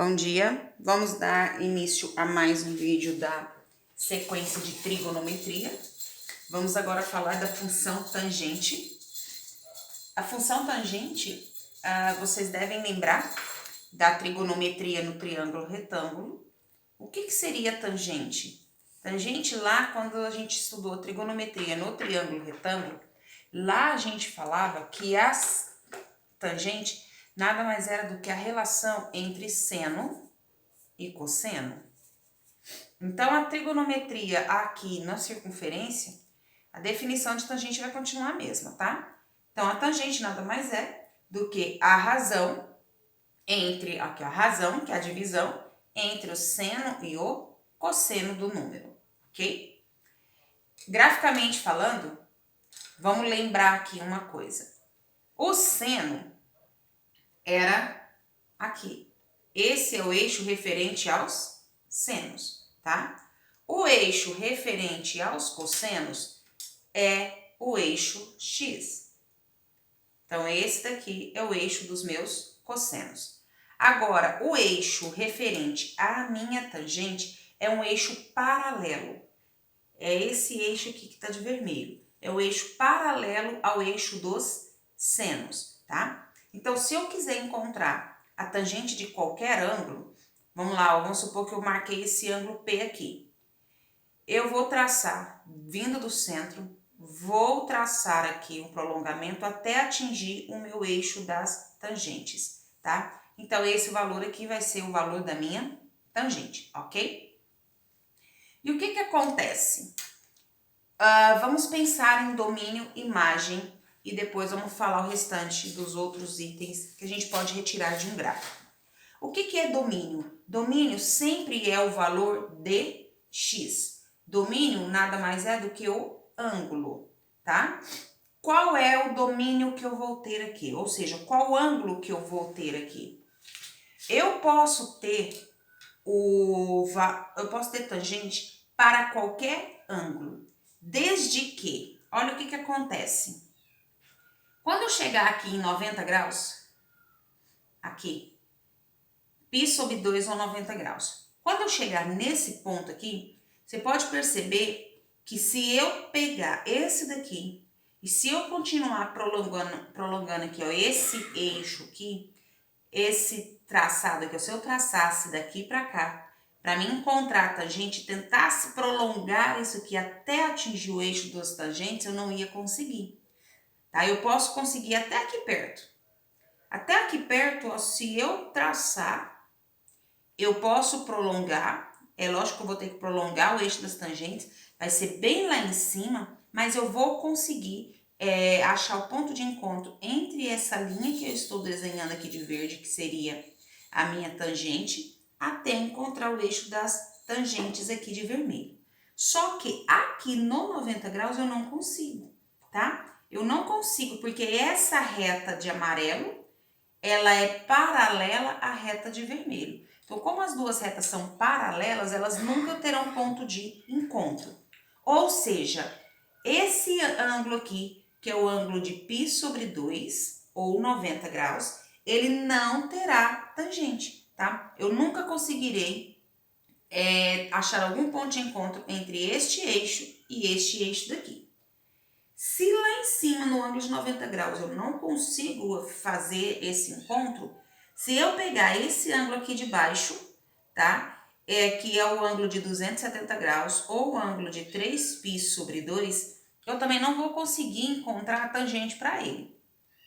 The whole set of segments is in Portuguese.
Bom dia, vamos dar início a mais um vídeo da sequência de trigonometria. Vamos agora falar da função tangente. A função tangente, vocês devem lembrar da trigonometria no triângulo retângulo. O que seria tangente? Tangente lá, quando a gente estudou trigonometria no triângulo retângulo, lá a gente falava que as tangentes nada mais era do que a relação entre seno e cosseno. Então, a trigonometria aqui na circunferência, a definição de tangente vai continuar a mesma, tá? Então, a tangente nada mais é do que a razão entre, aqui a razão, que é a divisão, entre o seno e o cosseno do número, ok? Graficamente falando, vamos lembrar aqui uma coisa. O seno era aqui. Esse é o eixo referente aos senos, tá? O eixo referente aos cossenos é o eixo X. Então, esse daqui é o eixo dos meus cossenos. Agora, o eixo referente à minha tangente é um eixo paralelo. É esse eixo aqui que está de vermelho. É o eixo paralelo ao eixo dos senos, tá? Então, se eu quiser encontrar a tangente de qualquer ângulo, vamos lá, vamos supor que eu marquei esse ângulo P aqui. Eu vou traçar, vindo do centro, vou traçar aqui um prolongamento até atingir o meu eixo das tangentes, tá? Então, esse valor aqui vai ser o valor da minha tangente, ok? E o que acontece? Vamos pensar em domínio, imagem, e depois vamos falar o restante dos outros itens que a gente pode retirar de um gráfico. O que é domínio? Domínio sempre é o valor de x. Domínio nada mais é do que o ângulo, tá? Qual é o domínio que eu vou ter aqui? Ou seja, qual ângulo que eu vou ter aqui? Eu posso ter tangente para qualquer ângulo, desde que, olha o que acontece. Quando eu chegar aqui em 90 graus, aqui, π sobre 2 ou 90 graus. Quando eu chegar nesse ponto aqui, você pode perceber que se eu pegar esse daqui, e se eu continuar prolongando aqui, ó, esse eixo aqui, esse traçado aqui, se eu traçasse daqui para cá, para mim encontrar a tangente, tentasse prolongar isso aqui até atingir o eixo das tangentes, eu não ia conseguir. Tá? Eu posso conseguir até aqui perto. Até aqui perto, ó, se eu traçar, eu posso prolongar. É lógico que eu vou ter que prolongar o eixo das tangentes. Vai ser bem lá em cima, mas eu vou conseguir achar o ponto de encontro entre essa linha que eu estou desenhando aqui de verde, que seria a minha tangente, até encontrar o eixo das tangentes aqui de vermelho. Só que aqui no 90 graus eu não consigo, tá? Eu não consigo, porque essa reta de amarelo, ela é paralela à reta de vermelho. Então, como as duas retas são paralelas, elas nunca terão ponto de encontro. Ou seja, esse ângulo aqui, que é o ângulo de π sobre 2, ou 90 graus, ele não terá tangente, tá? Eu nunca conseguirei achar algum ponto de encontro entre este eixo e este eixo daqui. Se lá em cima, no ângulo de 90 graus, eu não consigo fazer esse encontro, se eu pegar esse ângulo aqui de baixo, tá? Que é o ângulo de 270 graus, ou o ângulo de 3π sobre 2, eu também não vou conseguir encontrar a tangente para ele,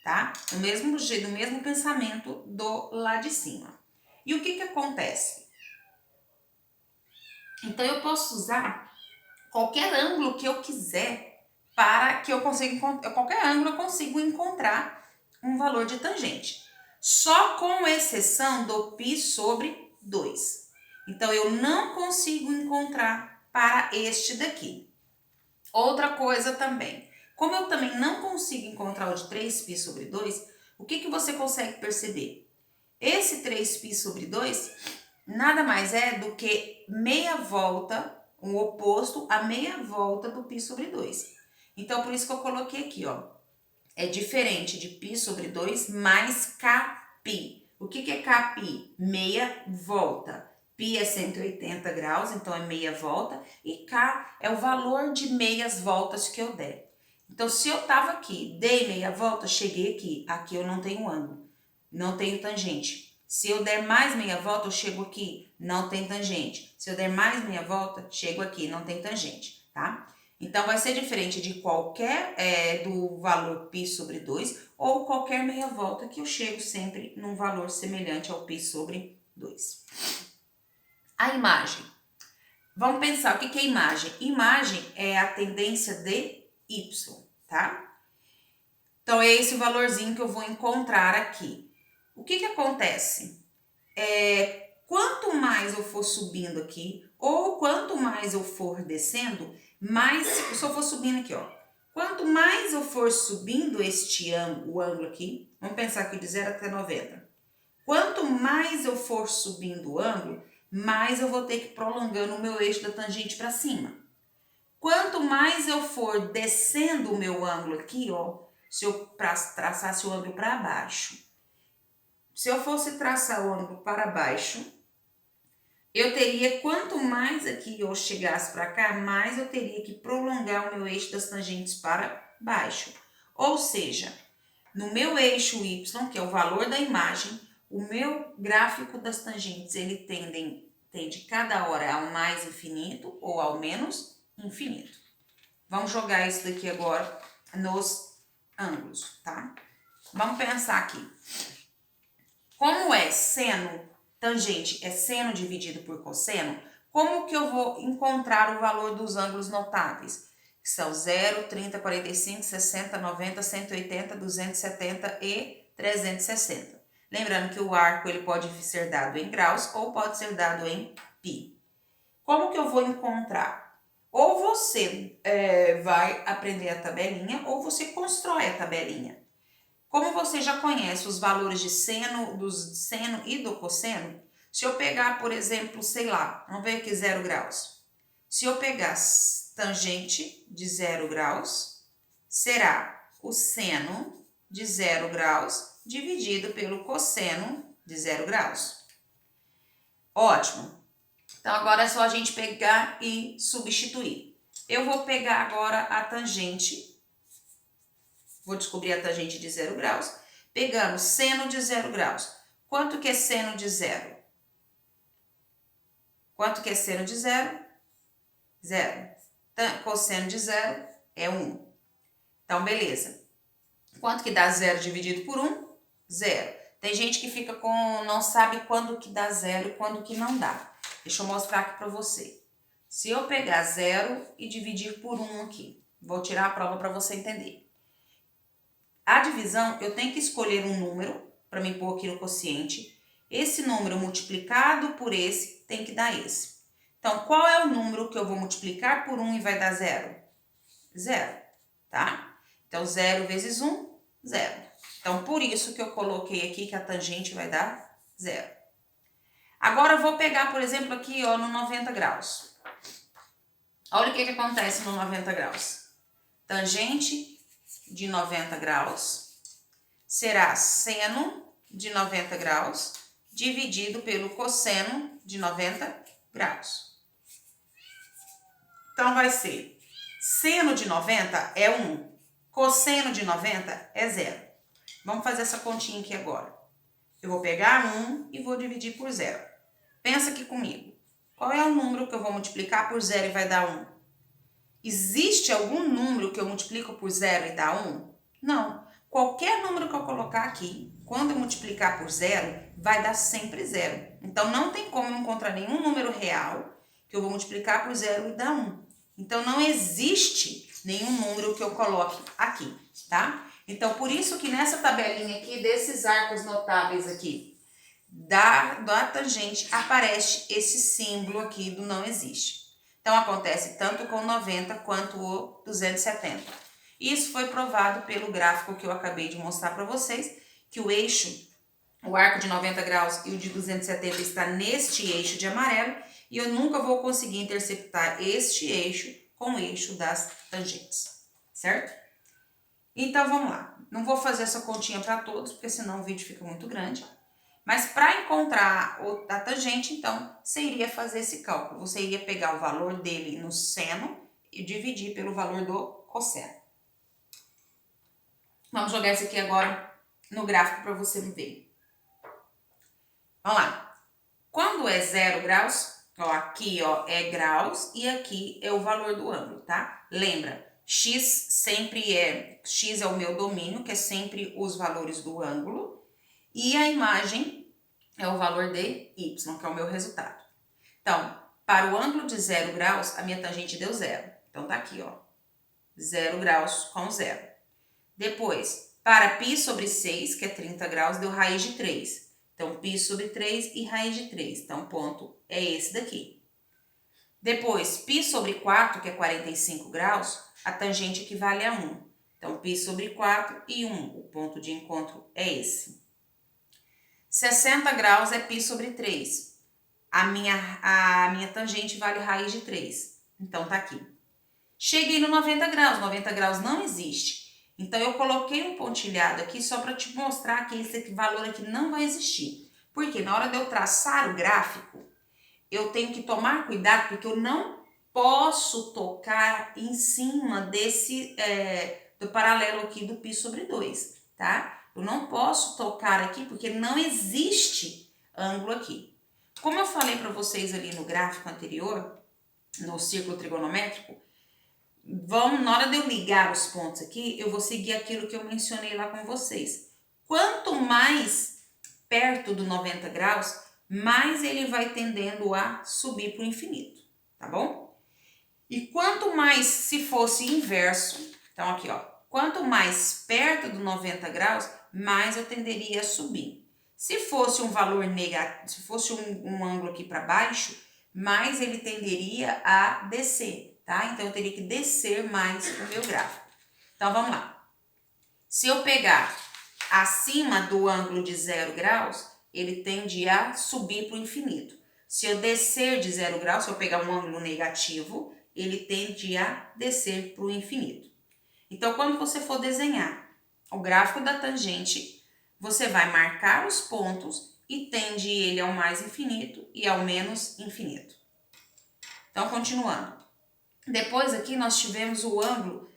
tá? Do mesmo jeito, do mesmo pensamento do lá de cima. E o que acontece? Então, eu posso usar qualquer ângulo que eu quiser para que eu consiga encontrar, qualquer ângulo eu consigo encontrar um valor de tangente. Só com exceção do π sobre 2. Então, eu não consigo encontrar para este daqui. Outra coisa também, como eu também não consigo encontrar o de 3π sobre 2, o que você consegue perceber? Esse 3π sobre 2 nada mais é do que meia volta, o oposto a meia volta do π sobre 2. Então, por isso que eu coloquei aqui, ó. É diferente de π sobre 2 mais kπ. O que é Kπ? Meia volta. Π é 180 graus, então é meia volta. E K é o valor de meias voltas que eu der. Então, se eu estava aqui, dei meia volta, cheguei aqui. Aqui eu não tenho ângulo, não tenho tangente. Se eu der mais meia volta, eu chego aqui, não tem tangente. Se eu der mais meia volta, chego aqui, não tem tangente, tá? Então, vai ser diferente de qualquer, do valor π sobre 2 ou qualquer meia volta que eu chego sempre num valor semelhante ao π sobre 2. A imagem. Vamos pensar o que é imagem. Imagem é a tendência de y, tá? Então, é esse valorzinho que eu vou encontrar aqui. O que acontece? Quanto mais eu for subindo aqui, ou quanto mais eu for descendo, mais, se eu for subindo aqui, ó. Quanto mais eu for subindo o ângulo aqui, vamos pensar aqui de 0 até 90. Quanto mais eu for subindo o ângulo, mais eu vou ter que ir prolongando o meu eixo da tangente para cima. Quanto mais eu for descendo o meu ângulo aqui, ó, se eu traçasse o ângulo para baixo. Se eu fosse traçar o ângulo para baixo, eu teria, quanto mais aqui eu chegasse para cá, mais eu teria que prolongar o meu eixo das tangentes para baixo. Ou seja, no meu eixo y, que é o valor da imagem, o meu gráfico das tangentes, ele tende cada hora ao mais infinito ou ao menos infinito. Vamos jogar isso daqui agora nos ângulos, tá? Vamos pensar aqui. Como é seno, tangente é seno dividido por cosseno, como que eu vou encontrar o valor dos ângulos notáveis? São 0, 30, 45, 60, 90, 180, 270 e 360. Lembrando que o arco ele pode ser dado em graus ou pode ser dado em π. Como que eu vou encontrar? Ou você vai aprender a tabelinha ou você constrói a tabelinha. Como você já conhece os valores de seno, do seno e do cosseno, se eu pegar, por exemplo, sei lá, vamos ver aqui 0 graus. Se eu pegar tangente de 0 graus, será o seno de 0 graus dividido pelo cosseno de 0 graus. Ótimo. Então, agora é só a gente pegar e substituir. Eu vou pegar agora a tangente, vou descobrir a tangente de 0 graus, pegando seno de 0 graus. Quanto que é seno de 0? Quanto que é seno de 0? 0. Cosseno de 0 é 1. Então, beleza. Quanto que dá 0 dividido por 1? 0. Tem gente que fica não sabe quando que dá 0 e quando que não dá. Deixa eu mostrar aqui para você. Se eu pegar 0 e dividir por 1 aqui, vou tirar a prova para você entender. A divisão, eu tenho que escolher um número para me pôr aqui no quociente. Esse número multiplicado por esse tem que dar esse. Então, qual é o número que eu vou multiplicar por 1 e vai dar 0? 0, tá? Então, 0 vezes 1, 0. Então, por isso que eu coloquei aqui que a tangente vai dar 0. Agora, eu vou pegar, por exemplo, aqui ó, no 90 graus. Olha o que acontece no 90 graus. Tangente de 90 graus será seno de 90 graus dividido pelo cosseno de 90 graus. Então, vai ser seno de 90 é 1, cosseno de 90 é 0. Vamos fazer essa continha aqui agora. Eu vou pegar 1 e vou dividir por 0. Pensa aqui comigo. Qual é o número que eu vou multiplicar por 0 e vai dar 1? Existe algum número que eu multiplico por 0 e dá 1? Não. Qualquer número que eu colocar aqui, quando eu multiplicar por 0, vai dar sempre 0. Então, não tem como eu encontrar nenhum número real que eu vou multiplicar por 0 e dar 1. Então, não existe nenhum número que eu coloque aqui, tá? Então, por isso que nessa tabelinha aqui, desses arcos notáveis aqui, da tangente, aparece esse símbolo aqui do não existe. Então, acontece tanto com 90 quanto o 270. Isso foi provado pelo gráfico que eu acabei de mostrar para vocês, que o eixo, o arco de 90 graus e o de 270 está neste eixo de amarelo, e eu nunca vou conseguir interceptar este eixo com o eixo das tangentes, certo? Então, vamos lá. Não vou fazer essa continha para todos, porque senão o vídeo fica muito grande. Mas para encontrar a tangente, então, você iria fazer esse cálculo. Você iria pegar o valor dele no seno e dividir pelo valor do cosseno. Vamos jogar isso aqui agora no gráfico para você ver. Vamos lá. Quando é 0 graus, ó, aqui ó, é graus e aqui é o valor do ângulo, tá? Lembra, x é o meu domínio, que é sempre os valores do ângulo, e a imagem é o valor de y, que é o meu resultado. Então, para o ângulo de 0 graus, a minha tangente deu 0. Então, tá aqui, ó, 0 graus com 0. Depois, para π sobre 6, que é 30 graus, deu raiz de 3. Então, π sobre 3 e raiz de 3. Então, o ponto é esse daqui. Depois, π sobre 4, que é 45 graus, a tangente equivale a 1. Então, π sobre 4 e 1. O ponto de encontro é esse. 60 graus é π sobre 3. A minha tangente vale raiz de 3. Então, tá aqui. Cheguei no 90 graus. 90 graus não existe. Então, eu coloquei um pontilhado aqui só para te mostrar que esse valor aqui não vai existir. Porque na hora de eu traçar o gráfico, eu tenho que tomar cuidado, porque eu não posso tocar em cima do paralelo aqui do π sobre 2, tá? Eu não posso tocar aqui, porque não existe ângulo aqui. Como eu falei para vocês ali no gráfico anterior, no círculo trigonométrico, na hora de eu ligar os pontos aqui, eu vou seguir aquilo que eu mencionei lá com vocês. Quanto mais perto do 90 graus, mais ele vai tendendo a subir para o infinito, tá bom? E quanto mais, se fosse inverso, então aqui ó, quanto mais perto do 90 graus, mais eu tenderia a subir. Se fosse um valor negativo, se fosse um ângulo aqui para baixo, mais ele tenderia a descer, tá? Então eu teria que descer mais o meu gráfico. Então vamos lá. Se eu pegar acima do ângulo de 0 graus, ele tende a subir para o infinito. Se eu descer de 0 graus, se eu pegar um ângulo negativo, ele tende a descer para o infinito. Então, quando você for desenhar o gráfico da tangente, você vai marcar os pontos e tende ele ao mais infinito e ao menos infinito. Então, continuando. Depois aqui nós tivemos o ângulo,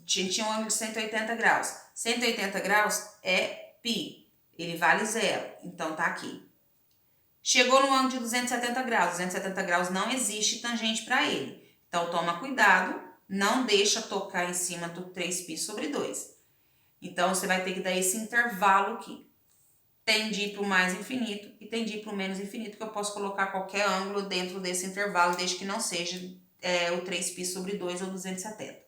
tinha um ângulo de 180 graus. 180 graus é π. Ele vale 0, então tá aqui. Chegou no ângulo de 270 graus. 270 graus não existe tangente para ele. Então, toma cuidado, não deixa tocar em cima do 3π sobre 2. Então, você vai ter que dar esse intervalo aqui. Tende ir para o mais infinito e tende ir para o menos infinito, que eu posso colocar qualquer ângulo dentro desse intervalo, desde que não seja o 3π sobre 2 ou 270.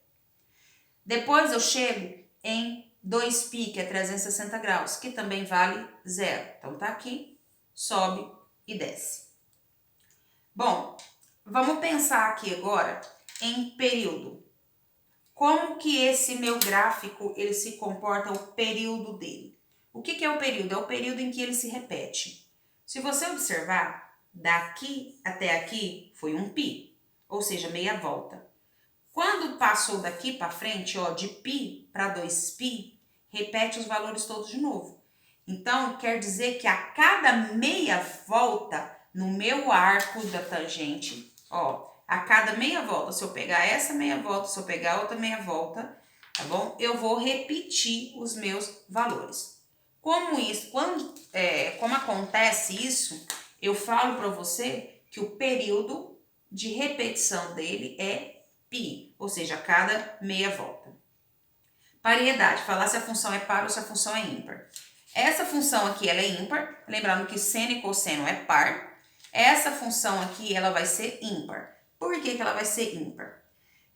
Depois, eu chego em 2π, que é 360 graus, que também vale 0. Então, tá aqui, sobe e desce. Bom, vamos pensar aqui agora em período. Como que esse meu gráfico, ele se comporta, o período dele? O que é o período? É o período em que ele se repete. Se você observar, daqui até aqui foi um π, ou seja, meia volta. Quando passou daqui para frente, ó, de π para 2π, repete os valores todos de novo. Então, quer dizer que a cada meia volta no meu arco da tangente, ó, a cada meia volta, se eu pegar essa meia volta, se eu pegar outra meia volta, tá bom? Eu vou repetir os meus valores. Como acontece isso, eu falo para você que o período de repetição dele é π, ou seja, a cada meia volta. Paridade, falar se a função é par ou se a função é ímpar. Essa função aqui, ela é ímpar, lembrando que seno e cosseno é par. Essa função aqui, ela vai ser ímpar. Por que ela vai ser ímpar?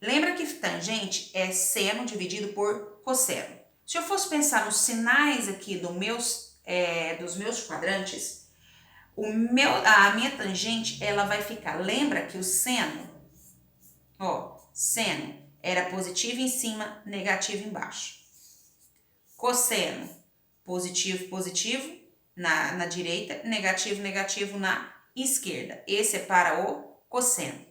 Lembra que tangente é seno dividido por cosseno. Se eu fosse pensar nos sinais aqui dos meus quadrantes, a minha tangente, ela vai ficar, lembra que o seno, ó, seno era positivo em cima, negativo embaixo. Cosseno, positivo, positivo na direita, negativo, negativo na esquerda. Esse é para o cosseno.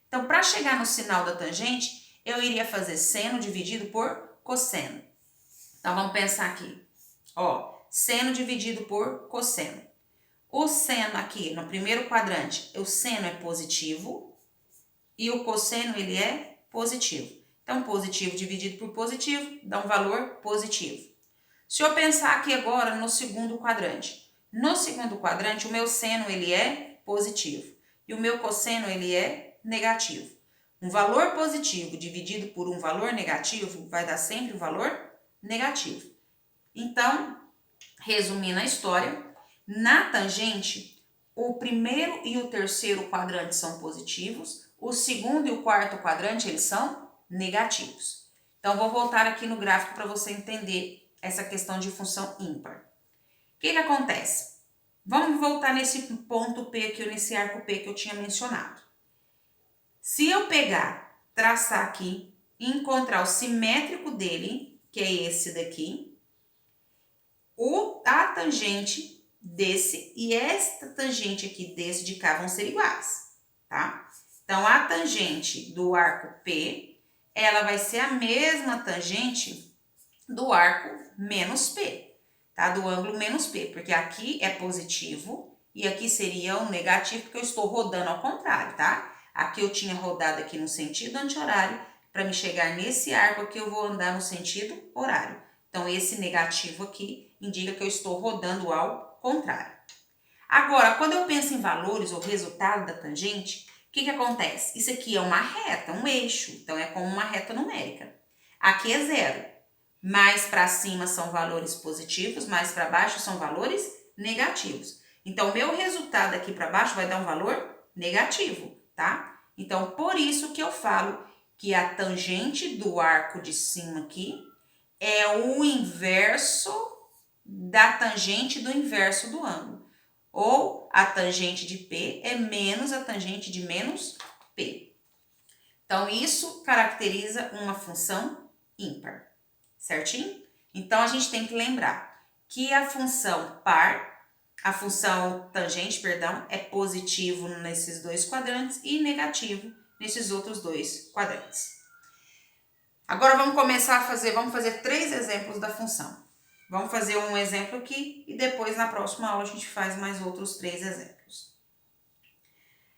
Então, para chegar no sinal da tangente, eu iria fazer seno dividido por cosseno. Então, vamos pensar aqui. Ó, seno dividido por cosseno. O seno aqui, no primeiro quadrante, o seno é positivo e o cosseno, ele é positivo. Então, positivo dividido por positivo dá um valor positivo. Se eu pensar aqui agora no segundo quadrante. No segundo quadrante, o meu seno, ele é positivo e o meu cosseno, ele é negativo. Um valor positivo dividido por um valor negativo vai dar sempre um valor negativo. Então, resumindo a história, na tangente, o primeiro e o terceiro quadrante são positivos, o segundo e o quarto quadrante, eles são negativos. Então, vou voltar aqui no gráfico para você entender essa questão de função ímpar. O que acontece? Vamos voltar nesse ponto P aqui, nesse arco P que eu tinha mencionado. Se eu pegar, traçar aqui e encontrar o simétrico dele, que é esse daqui, a tangente desse e esta tangente aqui desse de cá vão ser iguais, tá? Então, a tangente do arco P, ela vai ser a mesma tangente do arco menos P, tá? Do ângulo menos P, porque aqui é positivo e aqui seria um negativo, porque eu estou rodando ao contrário, tá? Aqui eu tinha rodado aqui no sentido anti-horário, para me chegar nesse arco aqui eu vou andar no sentido horário. Então, esse negativo aqui indica que eu estou rodando ao contrário. Agora, quando eu penso em valores ou resultado da tangente, o que acontece? Isso aqui é uma reta, um eixo, então é como uma reta numérica. Aqui é zero. Mais para cima são valores positivos, mais para baixo são valores negativos. Então, meu resultado aqui para baixo vai dar um valor negativo, tá? Então, por isso que eu falo que a tangente do arco de cima aqui é o inverso da tangente do inverso do ângulo. Ou a tangente de P é menos a tangente de menos P. Então, isso caracteriza uma função ímpar, certinho? Então, a gente tem que lembrar que a função tangente, é positivo nesses dois quadrantes e negativo nesses outros dois quadrantes. Agora vamos fazer 3 exemplos da função. Vamos fazer um exemplo aqui e depois na próxima aula a gente faz mais outros 3 exemplos.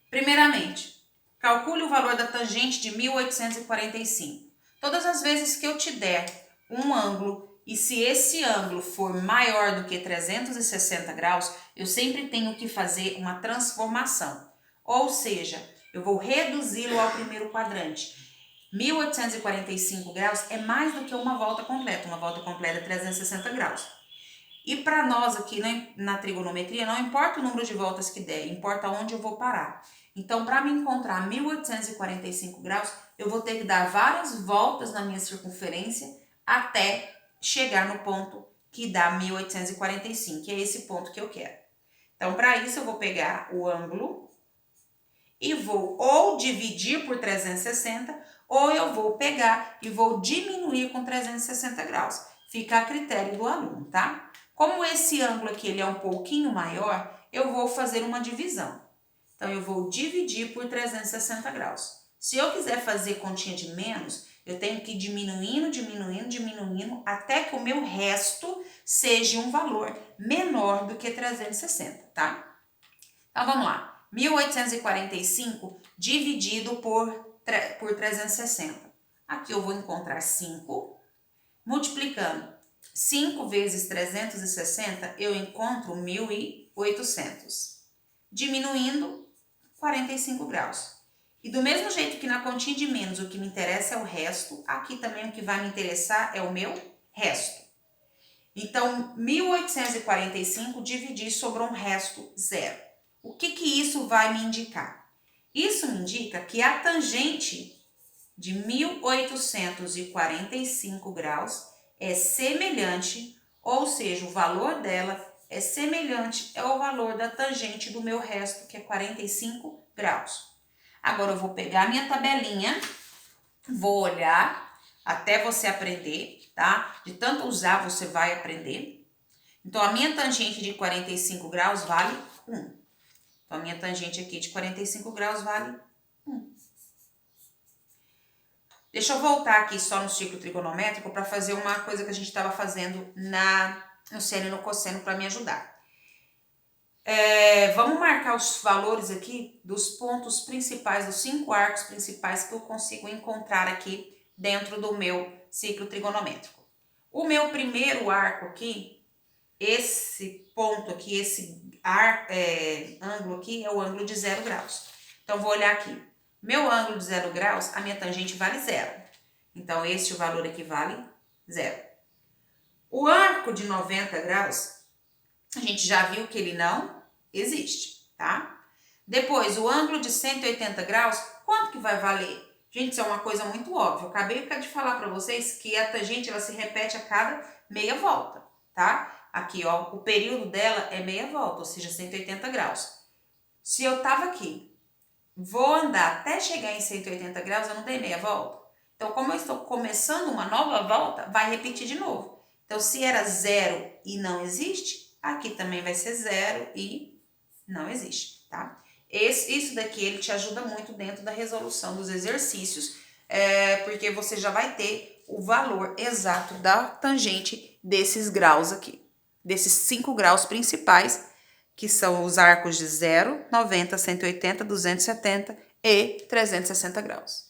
Primeiramente, calcule o valor da tangente de 1845. Todas as vezes que eu te der um ângulo e se esse ângulo for maior do que 360 graus, eu sempre tenho que fazer uma transformação. Ou seja, eu vou reduzi-lo ao primeiro quadrante. 1845 graus é mais do que uma volta completa. Uma volta completa é 360 graus. E para nós aqui na trigonometria, não importa o número de voltas que der, importa onde eu vou parar. Então, para me encontrar 1845 graus, eu vou ter que dar várias voltas na minha circunferência até chegar no ponto que dá 1845, que é esse ponto que eu quero. Então, para isso, eu vou pegar o ângulo e vou ou dividir por 360, ou eu vou pegar e vou diminuir com 360 graus. Fica a critério do aluno, tá? Como esse ângulo aqui ele é um pouquinho maior, eu vou fazer uma divisão. Então, eu vou dividir por 360 graus. Se eu quiser fazer continha de menos, eu tenho que ir diminuindo, até que o meu resto seja um valor menor do que 360, tá? Então, vamos lá. 1845 dividido por 360. Aqui eu vou encontrar 5. Multiplicando 5 vezes 360, eu encontro 1.800. Diminuindo, 45 graus. E do mesmo jeito que na continha de menos o que me interessa é o resto, aqui também o que vai me interessar é o meu resto. Então, 1845 dividir sobrou um resto zero. O que isso vai me indicar? Isso me indica que a tangente de 1845 graus é semelhante, ou seja, o valor dela é semelhante ao valor da tangente do meu resto, que é 45 graus. Agora eu vou pegar a minha tabelinha, vou olhar até você aprender, tá? De tanto usar, você vai aprender. Então, a minha tangente de 45 graus vale 1. Então, a minha tangente aqui de 45 graus vale 1. Deixa eu voltar aqui só no círculo trigonométrico para fazer uma coisa que a gente estava fazendo no seno e no cosseno para me ajudar. Vamos marcar os valores aqui dos pontos principais, dos 5 arcos principais que eu consigo encontrar aqui dentro do meu ciclo trigonométrico. O meu primeiro arco aqui, esse ponto aqui, esse ângulo aqui é o ângulo de 0 graus. Então, vou olhar aqui. Meu ângulo de 0 graus, a minha tangente vale 0. Então, o valor aqui vale 0. O arco de 90 graus, a gente já viu que ele não existe, tá? Depois, o ângulo de 180 graus, quanto que vai valer? Gente, isso é uma coisa muito óbvia. Eu acabei de falar para vocês que a tangente ela se repete a cada meia volta, tá? Aqui, ó, o período dela é meia volta, ou seja, 180 graus. Se eu tava aqui, vou andar até chegar em 180 graus, eu não dei meia volta. Então, como eu estou começando uma nova volta, vai repetir de novo. Então, se era 0 e não existe, aqui também vai ser 0 e não existe, tá? Isso daqui, ele te ajuda muito dentro da resolução dos exercícios, porque você já vai ter o valor exato da tangente desses graus aqui, desses 5 graus principais, que são os arcos de 0, 90, 180, 270 e 360 graus.